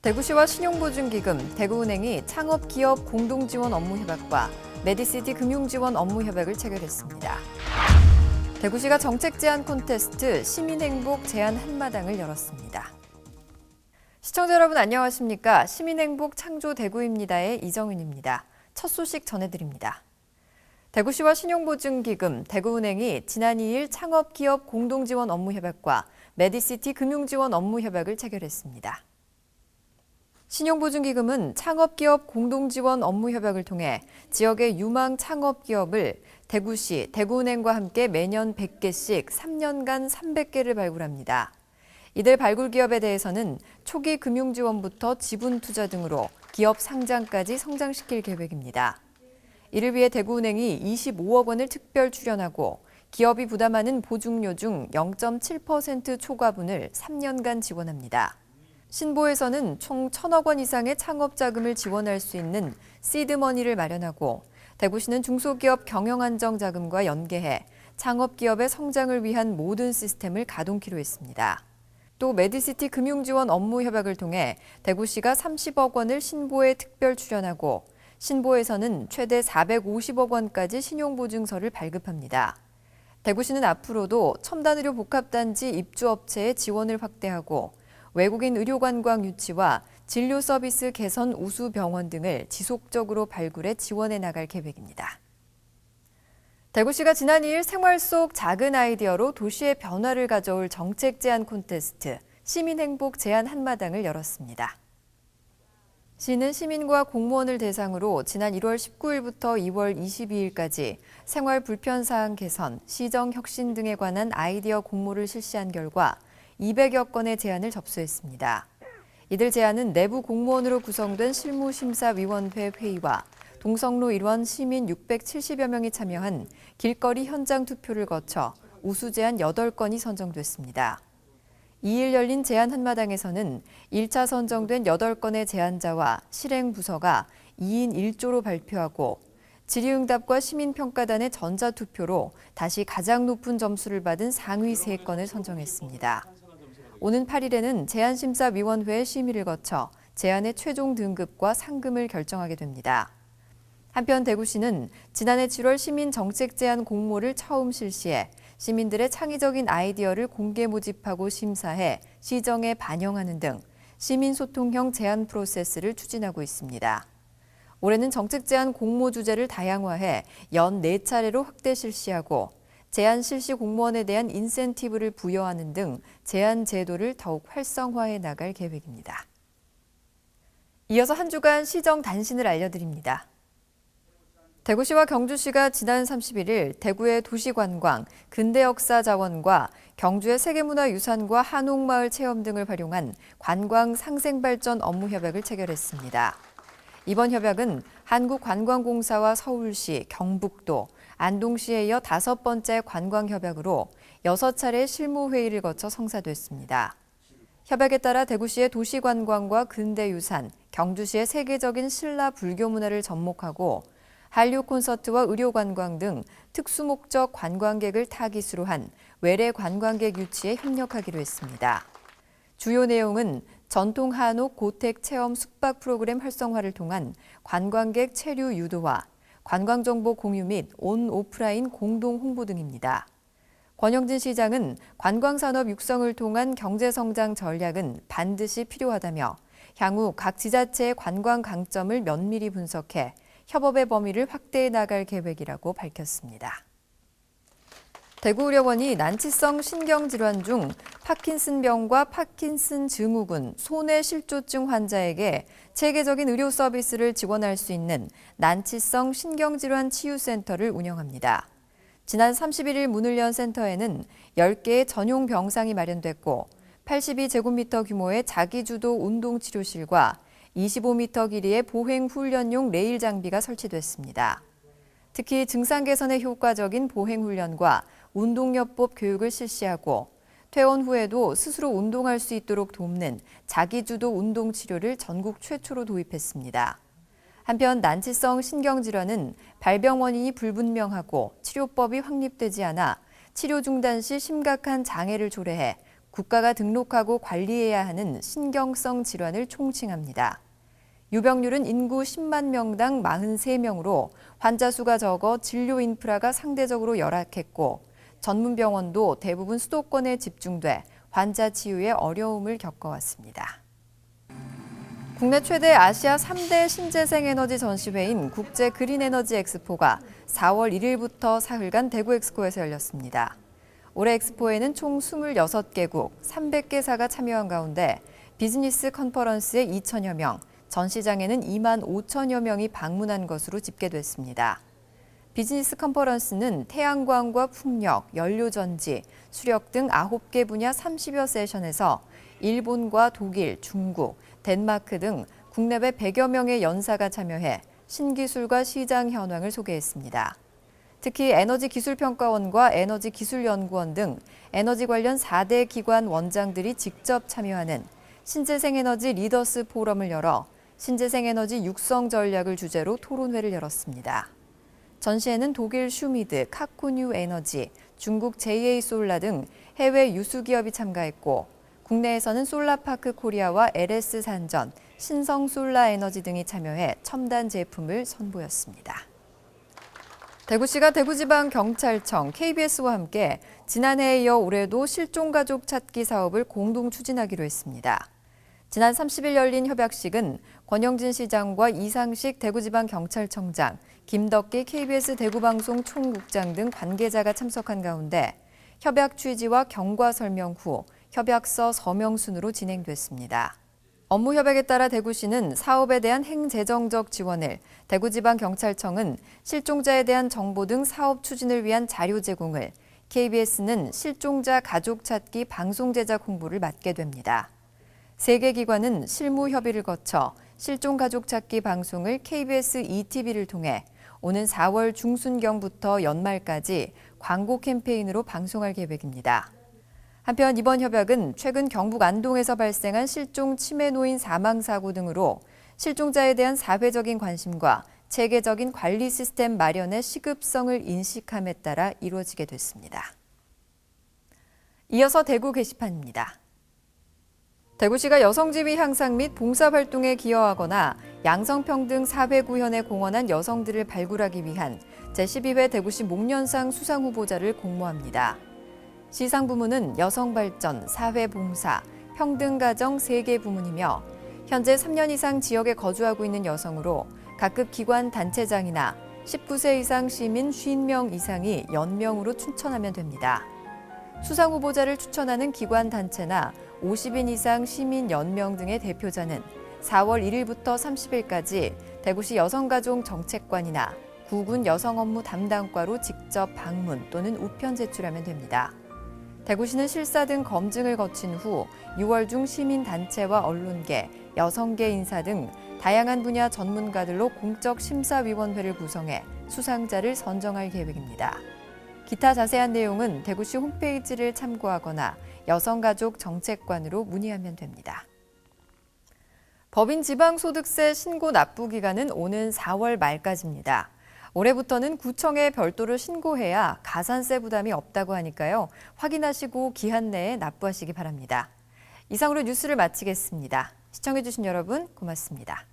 대구시와 신용보증기금, 대구은행이 창업기업 공동지원 업무협약과 메디시티 금융지원 업무협약을 체결했습니다. 대구시가 정책 제안 콘테스트 시민행복 제안 한마당을 열었습니다. 시청자 여러분 안녕하십니까? 시민행복 창조 대구입니다의 이정윤입니다. 첫 소식 전해드립니다. 대구시와 신용보증기금, 대구은행이 지난 2일 창업기업 공동지원 업무협약과 메디시티 금융지원 업무협약을 체결했습니다. 신용보증기금은 창업기업 공동지원 업무협약을 통해 지역의 유망 창업기업을 대구시, 대구은행과 함께 매년 100개씩 3년간 300개를 발굴합니다. 이들 발굴 기업에 대해서는 초기 금융지원부터 지분 투자 등으로 기업 상장까지 성장시킬 계획입니다. 이를 위해 대구은행이 25억 원을 특별 출연하고 기업이 부담하는 보증료 중 0.7% 초과분을 3년간 지원합니다. 신보에서는 총 1,000억 원 이상의 창업 자금을 지원할 수 있는 시드머니를 마련하고 대구시는 중소기업 경영안정자금과 연계해 창업기업의 성장을 위한 모든 시스템을 가동키로 했습니다. 또 메디시티 금융지원 업무협약을 통해 대구시가 30억 원을 신보에 특별 출연하고 신보에서는 최대 450억 원까지 신용보증서를 발급합니다. 대구시는 앞으로도 첨단의료 복합단지 입주업체의 지원을 확대하고 외국인 의료관광 유치와 진료 서비스 개선 우수 병원 등을 지속적으로 발굴해 지원해 나갈 계획입니다. 대구시가 지난 2일 생활 속 작은 아이디어로 도시의 변화를 가져올 정책 제안 콘테스트 시민행복 제안 한마당을 열었습니다. 시는 시민과 공무원을 대상으로 지난 1월 19일부터 2월 22일까지 생활 불편사항 개선, 시정 혁신 등에 관한 아이디어 공모를 실시한 결과 200여 건의 제안을 접수했습니다. 이들 제안은 내부 공무원으로 구성된 실무심사위원회 회의와 동성로 일원 시민 670여 명이 참여한 길거리 현장 투표를 거쳐 우수 제안 8건이 선정됐습니다. 2일 열린 제안 한마당에서는 1차 선정된 8건의 제안자와 실행부서가 2인 1조로 발표하고 질의응답과 시민평가단의 전자투표로 다시 가장 높은 점수를 받은 상위 3건을 선정했습니다. 오는 8일에는 제안심사위원회의 심의를 거쳐 제안의 최종 등급과 상금을 결정하게 됩니다. 한편 대구시는 지난해 7월 시민정책제안 공모를 처음 실시해 시민들의 창의적인 아이디어를 공개 모집하고 심사해 시정에 반영하는 등 시민소통형 제안 프로세스를 추진하고 있습니다. 올해는 정책제안 공모 주제를 다양화해 연 4차례로 확대 실시하고 제안 실시 공무원에 대한 인센티브를 부여하는 등 제안 제도를 더욱 활성화해 나갈 계획입니다. 이어서 한 주간 시정 단신을 알려드립니다. 대구시와 경주시가 지난 31일 대구의 도시관광, 근대역사자원과 경주의 세계문화유산과 한옥마을 체험 등을 활용한 관광 상생발전 업무협약을 체결했습니다. 이번 협약은 한국관광공사와 서울시, 경북도, 안동시에 이어 5번째 관광협약으로 6차례 실무회의를 거쳐 성사됐습니다. 협약에 따라 대구시의 도시관광과 근대유산, 경주시의 세계적인 신라 불교 문화를 접목하고 한류 콘서트와 의료관광 등 특수목적 관광객을 타깃으로 한 외래 관광객 유치에 협력하기로 했습니다. 주요 내용은 전통 한옥 고택 체험 숙박 프로그램 활성화를 통한 관광객 체류 유도와 관광정보 공유 및 온 오프라인 공동 홍보 등입니다. 권영진 시장은 관광산업 육성을 통한 경제성장 전략은 반드시 필요하다며 향후 각 지자체의 관광 강점을 면밀히 분석해 협업의 범위를 확대해 나갈 계획이라고 밝혔습니다. 대구의료원이 난치성 신경질환 중 파킨슨병과 파킨슨 증후군, 손해실조증 환자에게 체계적인 의료 서비스를 지원할 수 있는 난치성 신경질환 치유센터를 운영합니다. 지난 31일 문을 연 센터에는 10개의 전용 병상이 마련됐고 82제곱미터 규모의 자기주도 운동치료실과 25m 길이의 보행훈련용 레일 장비가 설치됐습니다. 특히 증상 개선에 효과적인 보행훈련과 운동요법 교육을 실시하고 퇴원 후에도 스스로 운동할 수 있도록 돕는 자기주도 운동치료를 전국 최초로 도입했습니다. 한편 난치성 신경질환은 발병 원인이 불분명하고 치료법이 확립되지 않아 치료 중단 시 심각한 장애를 초래해 국가가 등록하고 관리해야 하는 신경성 질환을 총칭합니다. 유병률은 인구 10만 명당 43명으로 환자 수가 적어 진료 인프라가 상대적으로 열악했고 전문 병원도 대부분 수도권에 집중돼 환자 치유에 어려움을 겪어왔습니다. 국내 최대 아시아 3대 신재생 에너지 전시회인 국제 그린 에너지 엑스포가 4월 1일부터 사흘간 대구 엑스코에서 열렸습니다. 올해 엑스포에는 총 26개국 300개사가 참여한 가운데 비즈니스 컨퍼런스에 2천여 명, 전시장에는 2만 5천여 명이 방문한 것으로 집계됐습니다. 비즈니스 컨퍼런스는 태양광과 풍력, 연료전지, 수력 등 9개 분야 30여 세션에서 일본과 독일, 중국, 덴마크 등 국내외 100여 명의 연사가 참여해 신기술과 시장 현황을 소개했습니다. 특히 에너지기술평가원과 에너지기술연구원 등 에너지 관련 4대 기관 원장들이 직접 참여하는 신재생에너지 리더스 포럼을 열어 신재생에너지 육성 전략을 주제로 토론회를 열었습니다. 전시회는 독일 슈미드, 카쿠뉴 에너지, 중국 JA 솔라 등 해외 유수 기업이 참가했고 국내에서는 솔라파크 코리아와 LS산전, 신성솔라에너지 등이 참여해 첨단 제품을 선보였습니다. 대구시가 대구지방경찰청, KBS와 함께 지난해에 이어 올해도 실종가족 찾기 사업을 공동 추진하기로 했습니다. 지난 30일 열린 협약식은 권영진 시장과 이상식 대구지방경찰청장, 김덕기 KBS 대구방송 총국장 등 관계자가 참석한 가운데 협약 취지와 경과 설명 후 협약서 서명 순으로 진행됐습니다. 업무 협약에 따라 대구시는 사업에 대한 행재정적 지원을, 대구지방경찰청은 실종자에 대한 정보 등 사업 추진을 위한 자료 제공을, KBS는 실종자 가족 찾기 방송 제작 홍보를 맡게 됩니다. 세 개 기관은 실무 협의를 거쳐 실종 가족 찾기 방송을 KBS ETV를 통해 오는 4월 중순경부터 연말까지 광고 캠페인으로 방송할 계획입니다. 한편 이번 협약은 최근 경북 안동에서 발생한 실종 치매 노인 사망 사고 등으로 실종자에 대한 사회적인 관심과 체계적인 관리 시스템 마련의 시급성을 인식함에 따라 이루어지게 됐습니다. 이어서 대구 게시판입니다. 대구시가 여성지위 향상 및 봉사활동에 기여하거나 양성평등 사회구현에 공헌한 여성들을 발굴하기 위한 제12회 대구시 목련상 수상 후보자를 공모합니다. 시상부문은 여성발전, 사회봉사, 평등가정 3개 부문이며 현재 3년 이상 지역에 거주하고 있는 여성으로 각급 기관 단체장이나 19세 이상 시민 50명 이상이 연명으로 추천하면 됩니다. 수상 후보자를 추천하는 기관 단체나 50인 이상 시민 연명 등의 대표자는 4월 1일부터 30일까지 대구시 여성가족 정책관이나 구군 여성업무 담당과로 직접 방문 또는 우편 제출하면 됩니다. 대구시는 실사 등 검증을 거친 후 6월 중 시민단체와 언론계, 여성계 인사 등 다양한 분야 전문가들로 공적심사위원회를 구성해 수상자를 선정할 계획입니다. 기타 자세한 내용은 대구시 홈페이지를 참고하거나 여성가족 정책관으로 문의하면 됩니다. 법인 지방소득세 신고 납부 기간은 오는 4월 말까지입니다. 올해부터는 구청에 별도로 신고해야 가산세 부담이 없다고 하니까요. 확인하시고 기한 내에 납부하시기 바랍니다. 이상으로 뉴스를 마치겠습니다. 시청해주신 여러분 고맙습니다.